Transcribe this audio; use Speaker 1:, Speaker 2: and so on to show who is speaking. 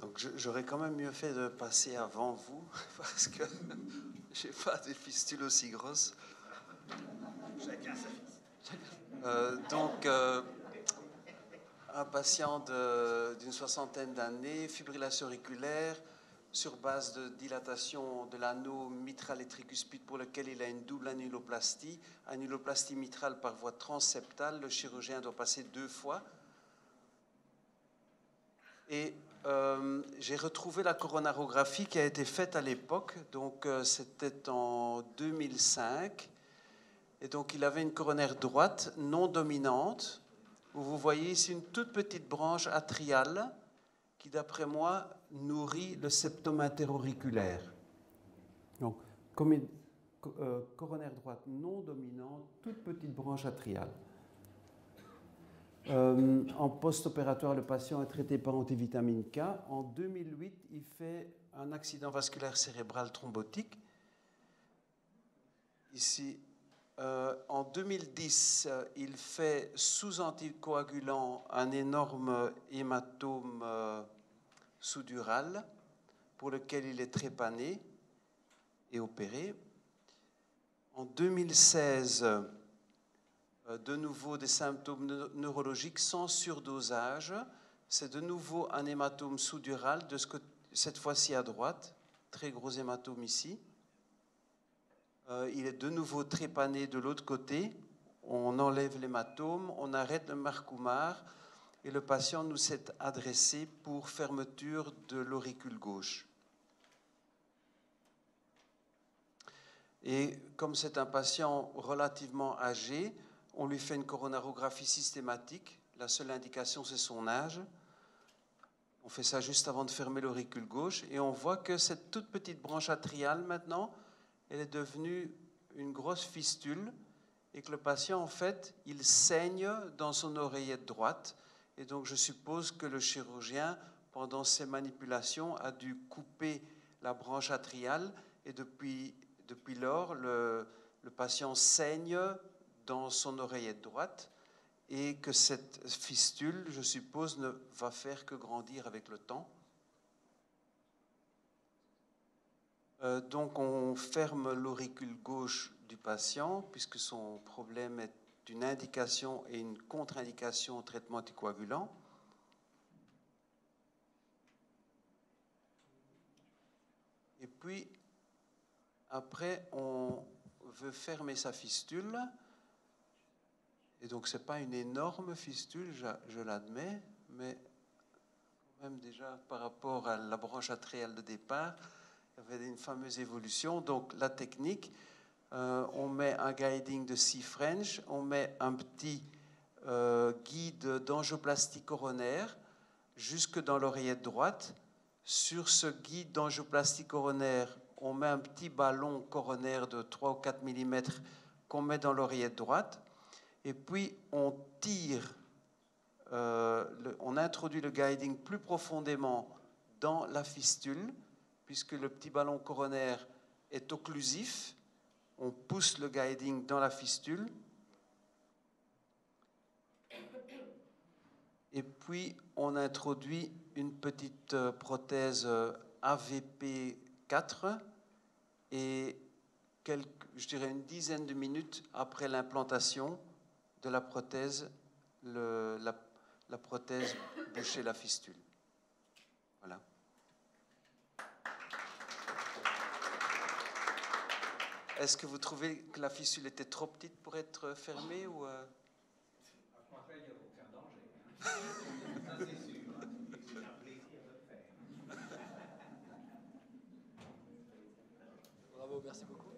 Speaker 1: Donc j'aurais quand même mieux fait de passer avant vous, parce que j'ai pas des fistules aussi grosses.
Speaker 2: Chacun sa
Speaker 1: Un patient d'une soixantaine d'années, fibrillation auriculaire, sur base de dilatation de l'anneau mitral et tricuspide pour lequel il a une double annuloplastie mitrale par voie transseptale. Le chirurgien doit passer 2 fois. Et j'ai retrouvé la coronarographie qui a été faite à l'époque, donc c'était en 2005. Et donc il avait une coronaire droite non dominante, où vous voyez ici une toute petite branche atriale qui, d'après moi, nourrit le septum interauriculaire. Donc, comme une coronaire droite non dominante, toute petite branche atriale. En post-opératoire, le patient est traité par antivitamine K. En 2008, il fait un accident vasculaire cérébral thrombotique. Ici, en 2010, il fait sous anticoagulant un énorme hématome sous-dural pour lequel il est trépané et opéré. En 2016, de nouveau des symptômes neurologiques sans surdosage. C'est de nouveau un hématome sous-dural, cette fois-ci à droite, très gros hématome ici. Il est de nouveau trépané de l'autre côté. On enlève l'hématome, on arrête le Marcumar et le patient nous s'est adressé pour fermeture de l'auricule gauche. Et comme c'est un patient relativement âgé, on lui fait une coronarographie systématique. La seule indication, c'est son âge. On fait ça juste avant de fermer l'auricule gauche et on voit que cette toute petite branche atriale, maintenant, elle est devenue une grosse fistule et que le patient, en fait, il saigne dans son oreillette droite. Et donc, je suppose que le chirurgien, pendant ses manipulations, a dû couper la branche atriale et depuis lors, le patient saigne dans son oreillette droite et que cette fistule, je suppose, ne va faire que grandir avec le temps. Donc on ferme l'auricule gauche du patient puisque son problème est une indication et une contre-indication au traitement anticoagulant. Et puis, après, on veut fermer sa fistule. Et donc, ce n'est pas une énorme fistule, je l'admets, mais quand même déjà par rapport à la branche atriale de départ, il y avait une fameuse évolution. Donc, la technique, on met un guiding de C-French, on met un petit guide d'angioplastie coronaire jusque dans l'oreillette droite. Sur ce guide d'angioplastie coronaire, on met un petit ballon coronaire de 3 ou 4 mm qu'on met dans l'oreillette droite. Et puis, on tire, on introduit le guiding plus profondément dans la fistule, puisque le petit ballon coronaire est occlusif. On pousse le guiding dans la fistule. Et puis, on introduit une petite prothèse AVP4 et je dirais une dizaine de minutes après l'implantation de la prothèse, la prothèse bouchait la fistule. Voilà. Est-ce que vous trouvez que la fistule était trop petite pour être fermée ou
Speaker 2: À ce moment-là, il n'y a aucun danger. Ça, c'est sûr. Et c'est un plaisir de le faire.
Speaker 3: Bravo, merci beaucoup.